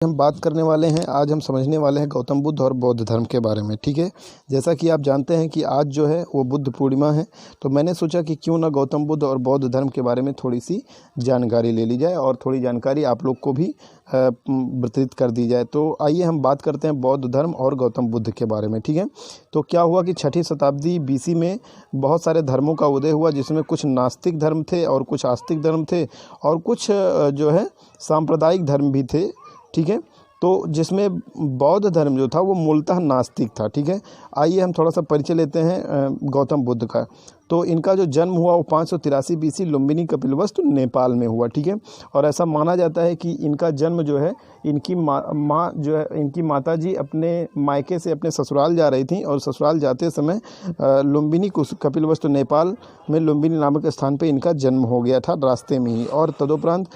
हम बात करने वाले हैं, आज हम समझने वाले हैं गौतम बुद्ध और बौद्ध धर्म के बारे में। ठीक है, जैसा कि आप जानते हैं कि आज जो है वो बुद्ध पूर्णिमा है, तो मैंने सोचा कि क्यों ना गौतम बुद्ध और बौद्ध धर्म के बारे में थोड़ी सी जानकारी ले ली जाए और थोड़ी जानकारी आप लोग को भी वितरित कर दी जाए। तो आइए हम बात करते हैं बौद्ध धर्म और गौतम बुद्ध के बारे में। ठीक है, तो क्या हुआ कि 6ठी शताब्दी BC में बहुत सारे धर्मों का उदय हुआ, जिसमें कुछ नास्तिक धर्म थे और कुछ आस्तिक धर्म थे और कुछ जो है सांप्रदायिक धर्म भी थे। ठीक है, तो जिसमें बौद्ध धर्म जो था वो मूलतः नास्तिक था। ठीक है, आइए हम थोड़ा सा परिचय लेते हैं गौतम बुद्ध का। तो इनका जो जन्म हुआ वो 583 BC लुम्बिनी कपिलवस्तु नेपाल में हुआ। ठीक है, और ऐसा माना जाता है कि इनका जन्म जो है इनकी माँ जो है इनकी माता जी अपने मायके से अपने ससुराल जा रही थी और ससुराल जाते समय लुम्बिनी कपिलवस्तु नेपाल में लुम्बिनी नामक स्थान पे इनका जन्म हो गया था रास्ते में ही। और तदुपरांत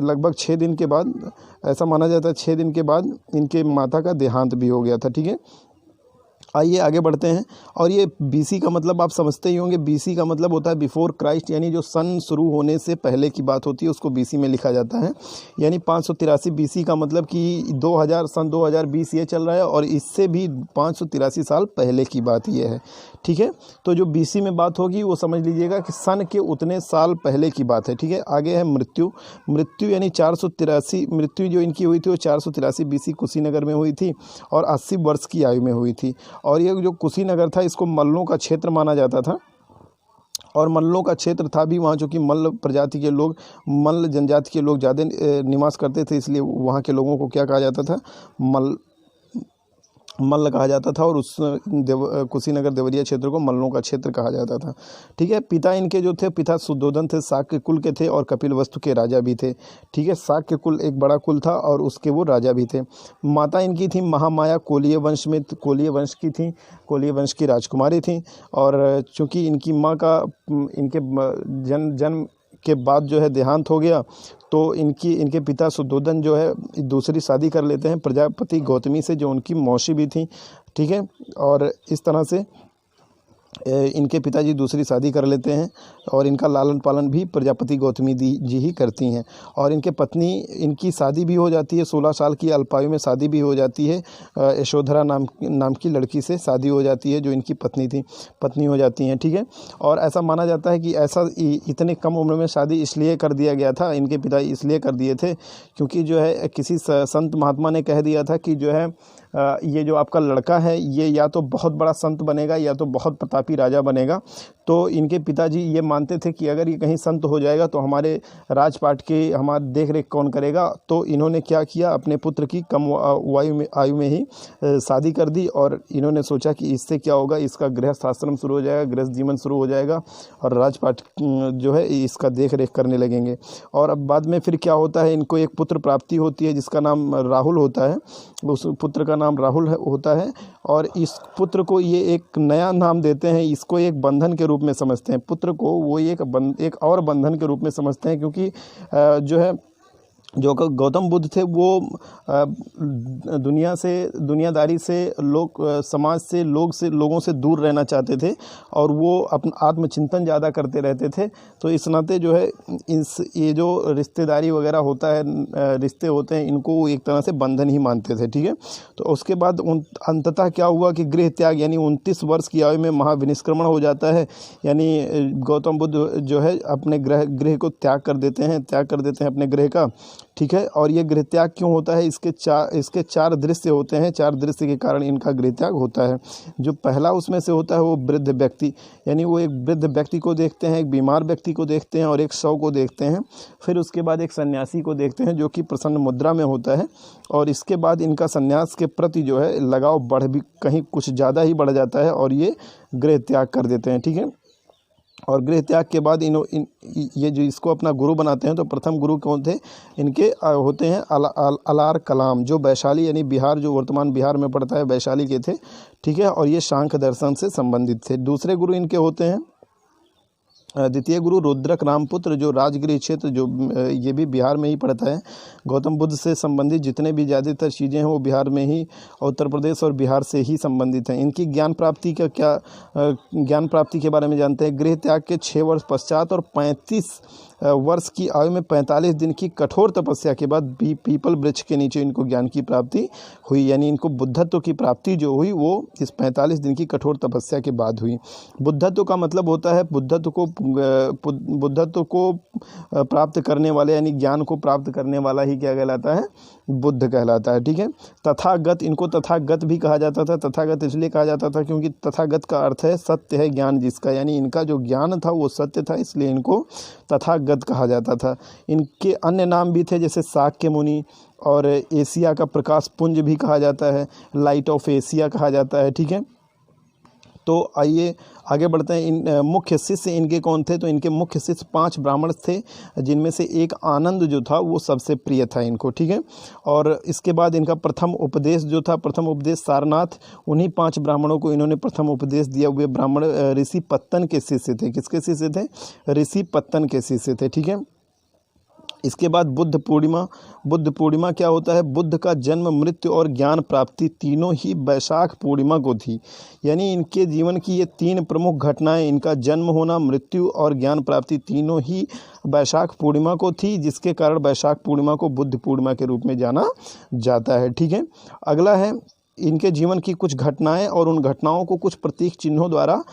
लगभग 6 दिन के बाद, ऐसा माना जाता है 6 दिन के बाद इनके माता का देहांत भी हो गया था। ठीक है, आइए आगे बढ़ते हैं। और ये BC का मतलब आप समझते ही होंगे, BC का मतलब होता है बिफोर क्राइस्ट, यानी जो सन शुरू होने से पहले की बात होती है उसको BC में लिखा जाता है। यानी 583 BC का मतलब कि 2020 ये चल रहा है और इससे भी 583 साल पहले की बात ये है। ठीक है, तो जो BC में बात होगी वो समझ लीजिएगा कि सन के उतने साल पहले की बात है। ठीक है, आगे है मृत्यु यानी 483, मृत्यु जो इनकी हुई थी वो 483 BC कुशीनगर में हुई थी और 80 वर्ष की आयु में हुई थी। और ये जो कुशीनगर था इसको मल्लों का क्षेत्र माना जाता था और मल्लों का क्षेत्र था भी वहाँ, चूँकि मल्ल प्रजाति के लोग, मल्ल जनजाति के लोग ज़्यादा निवास करते थे, इसलिए वहाँ के लोगों को क्या कहा जाता था, मल्ल कहा जाता था। और उस कुशीनगर देवरिया क्षेत्र को मल्लों का क्षेत्र कहा जाता था। ठीक है, पिता इनके जो थे, पिता शुद्धोधन थे, शाक्य कुल के थे और कपिलवस्तु के राजा भी थे। ठीक है, शाक्य कुल एक बड़ा कुल था और उसके वो राजा भी थे। माता इनकी थी महामाया, कोलीय वंश में, कोलीय वंश की थी, कोलीय वंश की राजकुमारी थी। और चूँकि इनकी माँ का इनके जन्म के बाद जो है देहांत हो गया, तो इनके पिता शुद्धोधन जो है दूसरी शादी कर लेते हैं प्रजापति गौतमी से, जो उनकी मौसी भी थी। ठीक है, और इस तरह से इनके पिताजी दूसरी शादी कर लेते हैं और इनका लालन पालन भी प्रजापति गौतमी जी ही करती हैं। और इनके पत्नी, इनकी शादी भी हो जाती है, 16 साल की अल्पायु में शादी भी हो जाती है, यशोधरा नाम की लड़की से शादी हो जाती है जो इनकी पत्नी हो जाती हैं। ठीक है, और ऐसा माना जाता है कि ऐसा इतने कम उम्र में शादी इसलिए कर दिया गया था, इनके पिता इसलिए कर दिए थे क्योंकि जो है किसी संत महात्मा ने कह दिया था कि जो है ये जो आपका लड़का है ये या तो बहुत बड़ा संत बनेगा या तो बहुत प्रतापी राजा बनेगा। तो इनके पिताजी ये मानते थे कि अगर ये कहीं संत हो जाएगा तो हमारे राजपाट के हमारा देख रेख कौन करेगा। तो इन्होंने क्या किया, अपने पुत्र की कम आयु में ही शादी कर दी और इन्होंने सोचा कि इससे क्या होगा, इसका गृहस्थ आश्रम शुरू हो जाएगा, गृहस्थ जीवन शुरू हो जाएगा और राजपाट जो है इसका देख रेख करने लगेंगे। और अब बाद में फिर क्या होता है, इनको एक पुत्र प्राप्ति होती है जिसका नाम राहुल होता है, उस पुत्र का नाम राहुल होता है। और इस पुत्र को ये एक नया नाम देते हैं, इसको एक बंधन के रूप में समझते हैं, पुत्र को वो एक और बंधन के रूप में समझते हैं, क्योंकि जो है जो गौतम बुद्ध थे वो दुनियादारी से समाज से लोगों से दूर रहना चाहते थे और वो अपना आत्मचिंतन ज़्यादा करते रहते थे। तो इस नाते जो है ये जो रिश्तेदारी वगैरह होता है, रिश्ते होते हैं, इनको वो एक तरह से बंधन ही मानते थे। ठीक है, तो उसके बाद अंततः क्या हुआ कि गृह त्याग यानी 29 वर्ष की आयु में महाविनिष्क्रमण हो जाता है, यानी गौतम बुद्ध जो है अपने गृह को त्याग कर देते हैं अपने गृह का। ठीक है, और ये गृह त्याग क्यों होता है, इसके 4 दृश्य होते हैं, 4 दृश्य के कारण इनका गृह त्याग होता है। जो पहला उसमें से होता है वो वृद्ध व्यक्ति, यानी वो एक वृद्ध व्यक्ति को देखते हैं, एक बीमार व्यक्ति को देखते हैं और एक शव को देखते हैं। फिर उसके बाद एक सन्यासी को देखते हैं जो कि प्रसन्न मुद्रा में होता है और इसके बाद इनका सन्यास के प्रति जो है लगाव भी कहीं कुछ ज़्यादा ही बढ़ जाता है और ये गृह त्याग कर देते हैं। ठीक है, और गृह त्याग के बाद ये जो इसको अपना गुरु बनाते हैं, तो प्रथम गुरु कौन थे इनके, होते हैं अलार कलाम, जो वैशाली यानी बिहार, जो वर्तमान बिहार में पड़ता है, वैशाली के थे। ठीक है, और ये सांख्य दर्शन से संबंधित थे। दूसरे गुरु इनके होते हैं द्वितीय गुरु रुद्रक रामपुत्र, जो राजगृह क्षेत्र, जो ये भी बिहार में ही पड़ता है। गौतम बुद्ध से संबंधित जितने भी ज़्यादातर चीज़ें हैं वो बिहार में ही, उत्तर प्रदेश और बिहार से ही संबंधित हैं। इनकी ज्ञान प्राप्ति के बारे में जानते हैं। गृह त्याग के 6 वर्ष पश्चात और 35 वर्ष की आयु में 45 दिन की कठोर तपस्या के बाद पीपल वृक्ष के नीचे इनको ज्ञान की प्राप्ति हुई। यानी इनको बुद्धत्व की प्राप्ति जो हुई वो इस 45 दिन की कठोर तपस्या के बाद हुई। बुद्धत्व का मतलब होता है बुद्धत्व को प्राप्त करने वाले, यानी ज्ञान को प्राप्त करने वाला ही क्या कहलाता है, बुद्ध कहलाता है। ठीक है। तथागत, इनको तथागत भी कहा जाता था। तथागत इसलिए कहा जाता था क्योंकि तथागत का अर्थ है सत्य है ज्ञान जिसका, यानी इनका जो ज्ञान था वो सत्य था, इसलिए इनको तथागत कहा जाता था। इनके अन्य नाम भी थे, जैसे शाक्य मुनि, और एशिया का प्रकाश पुंज भी कहा जाता है, लाइट ऑफ एशिया कहा जाता है। ठीक है। तो आइए आगे बढ़ते हैं। इन मुख्य शिष्य इनके कौन थे? तो इनके मुख्य शिष्य 5 ब्राह्मण थे, जिनमें से एक आनंद जो था वो सबसे प्रिय था इनको। ठीक है। और इसके बाद इनका प्रथम उपदेश जो था, प्रथम उपदेश सारनाथ, उन्हीं 5 ब्राह्मणों को इन्होंने प्रथम उपदेश दिया। वे ब्राह्मण ऋषि पत्तन के शिष्य थे। किसके शिष्य थे? ऋषि पत्तन के शिष्य थे। ठीक है। इसके बाद बुद्ध पूर्णिमा। बुद्ध पूर्णिमा क्या होता है? बुद्ध का जन्म, मृत्यु और ज्ञान प्राप्ति तीनों ही वैशाख पूर्णिमा को थी। यानी इनके जीवन की ये 3 प्रमुख घटनाएं, इनका जन्म होना, मृत्यु और ज्ञान प्राप्ति, तीनों ही वैशाख पूर्णिमा को थी, जिसके कारण वैशाख पूर्णिमा को बुद्ध पूर्णिमा के रूप में जाना जाता है। ठीक है। अगला है इनके जीवन की कुछ घटनाएं, और उन घटनाओं को कुछ प्रतीक चिन्हों द्वारा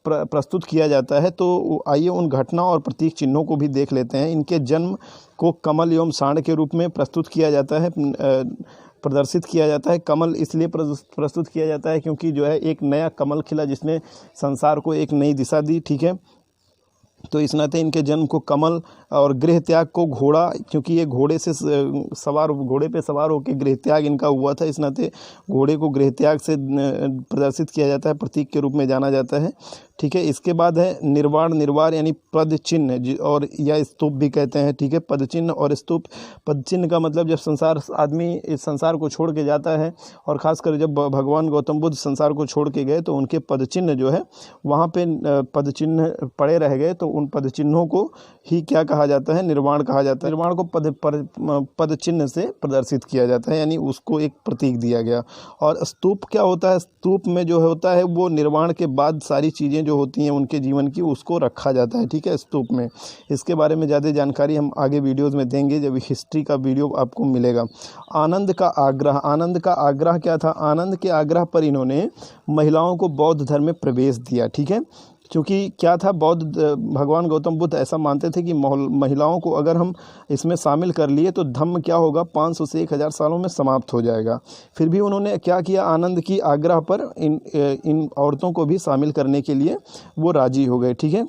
प्रस्तुत किया जाता है। तो आइए उन घटना और प्रतीक चिन्हों को भी देख लेते हैं। इनके जन्म को कमल एवं सांड के रूप में प्रस्तुत किया जाता है, प्रदर्शित किया जाता है। कमल इसलिए प्रस्तुत किया जाता है क्योंकि जो है एक नया कमल खिला जिसने संसार को एक नई दिशा दी। ठीक है। तो इस नाते इनके जन्म को कमल, और गृह त्याग को घोड़ा, क्योंकि ये घोड़े पे सवार होकर गृह त्याग इनका हुआ था, इस नाते घोड़े को गृह त्याग से प्रदर्शित किया जाता है, प्रतीक के रूप में जाना जाता है। ठीक है। इसके बाद है निर्वाण। निर्वाण यानी पद चिन्ह, और या स्तूप भी कहते हैं। ठीक है। पद चिन्ह और स्तूप। पद चिन्ह का मतलब जब आदमी इस संसार को छोड़ के जाता है, और ख़ासकर जब भगवान गौतम बुद्ध संसार को छोड़ के गए तो उनके पद चिन्ह जो है वहाँ पे पद चिन्ह पड़े रह गए, तो उन पद चिन्हों को ही क्या कहा जाता है? निर्वाण कहा जाता है। निर्वाण को पद चिन्ह से प्रदर्शित किया जाता है, यानी उसको एक प्रतीक दिया गया। और स्तूप क्या होता है? स्तूप में जो होता है वो निर्वाण के बाद सारी चीज़ें जो होती हैं उनके जीवन की, उसको रखा जाता है। ठीक है। स्तूप में, इसके बारे में ज़्यादा जानकारी हम आगे वीडियोज़ में देंगे, जब हिस्ट्री का वीडियो आपको मिलेगा। आनंद का आग्रह। आनंद का आग्रह क्या था? आनंद के आग्रह पर इन्होंने महिलाओं को बौद्ध धर्म में प्रवेश दिया। ठीक है। क्योंकि क्या था, भगवान गौतम बुद्ध ऐसा मानते थे कि महिलाओं को अगर हम इसमें शामिल कर लिए तो धम्म क्या होगा, 500 से 1000 सालों में समाप्त हो जाएगा। फिर भी उन्होंने क्या किया, आनंद की आग्रह पर इन औरतों को भी शामिल करने के लिए वो राजी हो गए। ठीक है।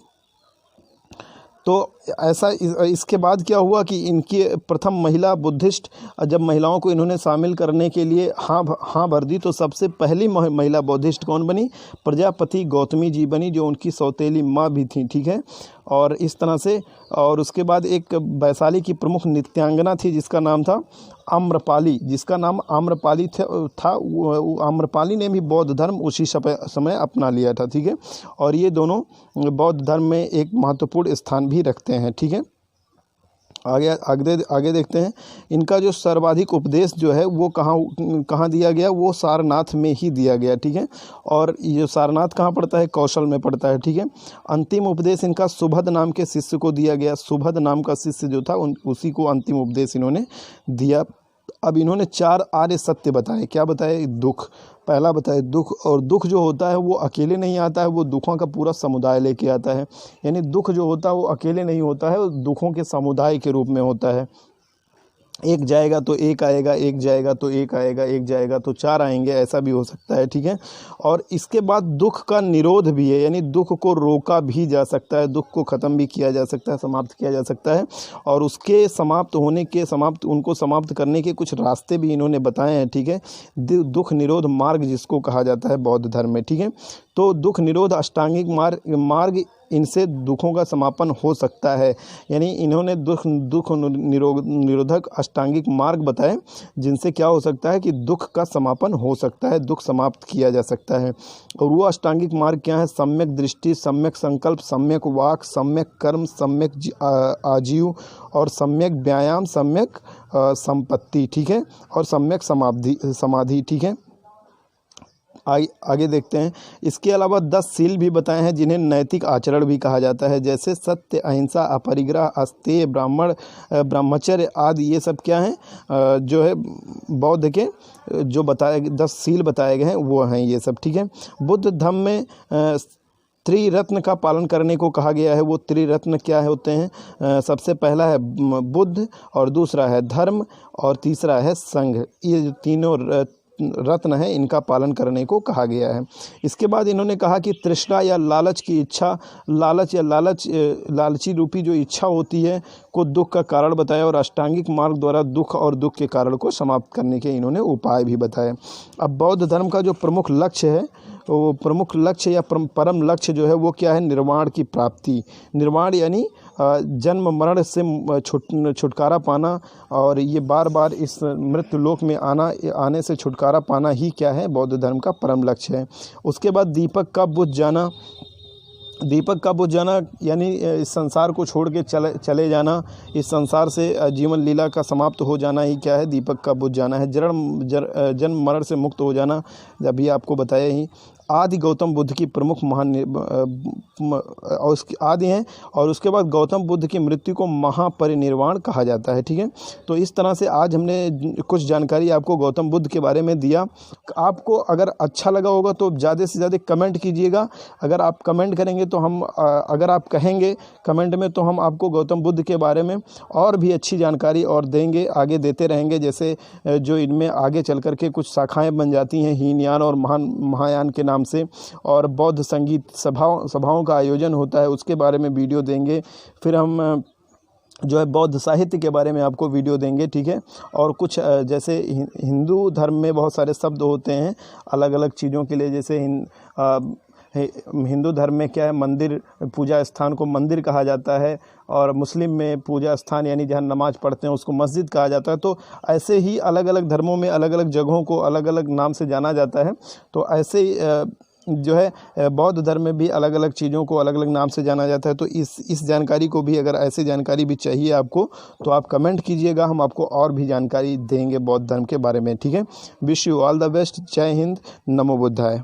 तो ऐसा इसके बाद क्या हुआ कि इनकी प्रथम महिला बुद्धिस्ट, जब महिलाओं को इन्होंने शामिल करने के लिए हाँ भर दी, तो सबसे पहली महिला बुद्धिस्ट कौन बनी? प्रजापति गौतमी जी बनी, जो उनकी सौतेली माँ भी थी। ठीक है। और इस तरह से, और उसके बाद एक वैशाली की प्रमुख नृत्यांगना थी जिसका नाम था आम्रपाली, जिसका नाम आम्रपाली था। आम्रपाली ने भी बौद्ध धर्म उसी समय अपना लिया था। ठीक है। और ये दोनों बौद्ध धर्म में एक महत्वपूर्ण स्थान भी रखते हैं। ठीक है। आगे देखते हैं। इनका जो सर्वाधिक उपदेश जो है वो कहाँ दिया गया? वो सारनाथ में ही दिया गया। ठीक है। और ये सारनाथ कहाँ पड़ता है? कौशल में पड़ता है। ठीक है। अंतिम उपदेश इनका सुभद नाम के शिष्य को दिया गया। सुभद नाम का शिष्य जो था उसी को अंतिम उपदेश इन्होंने दिया। अब इन्होंने 4 आर्य सत्य बताए। क्या बताए? दुख। पहला बताए दुख, और दुख जो होता है वो अकेले नहीं आता है, वो दुखों का पूरा समुदाय लेके आता है। यानी दुख जो होता है वो अकेले नहीं होता है, वो दुखों के समुदाय के रूप में होता है। एक जाएगा तो एक आएगा, एक जाएगा तो एक आएगा, एक जाएगा तो 4 आएंगे, ऐसा भी हो सकता है। ठीक है। और इसके बाद दुख का निरोध भी है, यानी दुख को रोका भी जा सकता है, दुख को ख़त्म भी किया जा सकता है, समाप्त किया जा सकता है। और उसके उनको समाप्त करने के कुछ रास्ते भी इन्होंने बताए हैं। ठीक है। दुख निरोध मार्ग जिसको कहा जाता है बौद्ध धर्म में। ठीक है। तो दुख निरोध अष्टांगिक मार्ग, इनसे दुखों का समापन हो सकता है। यानी इन्होंने दुख निरोधक अष्टांगिक मार्ग बताए, जिनसे क्या हो सकता है कि दुख का समापन हो सकता है, दुख समाप्त किया जा सकता है। और वो अष्टांगिक मार्ग क्या है? सम्यक दृष्टि, सम्यक संकल्प, सम्यक वाक, सम्यक कर्म, सम्यक आजीव, और सम्यक व्यायाम, सम्यक संपत्ति। ठीक है। और सम्यक समाधि। ठीक है। आगे देखते हैं। इसके अलावा 10 सील भी बताए हैं जिन्हें नैतिक आचरण भी कहा जाता है, जैसे सत्य, अहिंसा, अपरिग्रह, अस्तेय, ब्रह्मचर्य आदि। ये सब क्या हैं, जो है बौद्ध के जो बताए 10 सील बताए गए हैं वो हैं ये सब, ठीक है। बुद्ध धर्म में त्रिरत्न का पालन करने को कहा गया है। वो त्रिरत्न क्या होते हैं? सबसे पहला है बुद्ध, और दूसरा है धर्म, और तीसरा है संघ। ये जो तीनों रत्न है इनका पालन करने को कहा गया है। इसके बाद इन्होंने कहा कि तृष्णा या लालच की इच्छा, लालची रूपी जो इच्छा होती है को दुख का कारण बताया, और अष्टांगिक मार्ग द्वारा दुख और दुख के कारण को समाप्त करने के इन्होंने उपाय भी बताए। अब बौद्ध धर्म का जो प्रमुख लक्ष्य है, वो प्रमुख लक्ष्य या परम लक्ष्य जो है वो क्या है? निर्वाण की प्राप्ति। निर्वाण यानी जन्म मरण से छुटकारा पाना, और ये बार बार इस मृत्यु लोक में आने से छुटकारा पाना ही क्या है? बौद्ध धर्म का परम लक्ष्य है। उसके बाद दीपक का बुझ जाना। दीपक का बुझ जाना यानी इस संसार को छोड़ के चले जाना, इस संसार से जीवन लीला का समाप्त हो जाना ही क्या है? दीपक का बुझ जाना है। जन्म मरण से मुक्त हो जाना, अभी आपको बताया ही। आदि गौतम बुद्ध की प्रमुख महान और उसकी आदि हैं, और उसके बाद गौतम बुद्ध की मृत्यु को महापरिनिर्वाण कहा जाता है, ठीक है। तो इस तरह से आज हमने कुछ जानकारी आपको गौतम बुद्ध के बारे में दिया। आपको अगर अच्छा लगा होगा तो ज़्यादा से ज़्यादा कमेंट कीजिएगा। अगर आप कमेंट करेंगे तो हम अगर आप कहेंगे कमेंट में तो हम आपको गौतम बुद्ध के बारे में और भी अच्छी जानकारी और देंगे, आगे देते रहेंगे। जैसे जो इनमें आगे चल कर के कुछ शाखाएँ बन जाती हैं, हीनयान और महायान के नाम से, और बौद्ध संगीत सभाओं का आयोजन होता है, उसके बारे में वीडियो देंगे। फिर हम जो है बौद्ध साहित्य के बारे में आपको वीडियो देंगे, ठीक है। और कुछ जैसे हिंदू धर्म में बहुत सारे शब्द होते हैं अलग अलग चीज़ों के लिए, जैसे हिंदू धर्म में क्या है? मंदिर, पूजा स्थान को मंदिर कहा जाता है, और मुस्लिम में पूजा स्थान यानी जहाँ नमाज पढ़ते हैं उसको मस्जिद कहा जाता है। तो ऐसे ही अलग अलग धर्मों में अलग अलग जगहों को अलग अलग नाम से जाना जाता है। तो ऐसे जो है बौद्ध धर्म में भी अलग अलग चीज़ों को अलग अलग नाम से जाना जाता है। तो इस जानकारी को भी, अगर ऐसी जानकारी भी चाहिए आपको तो आप कमेंट कीजिएगा, हम आपको और भी जानकारी देंगे बौद्ध धर्म के बारे में, ठीक है। Wish you all the best. जय हिंद, नमो बुद्धाय।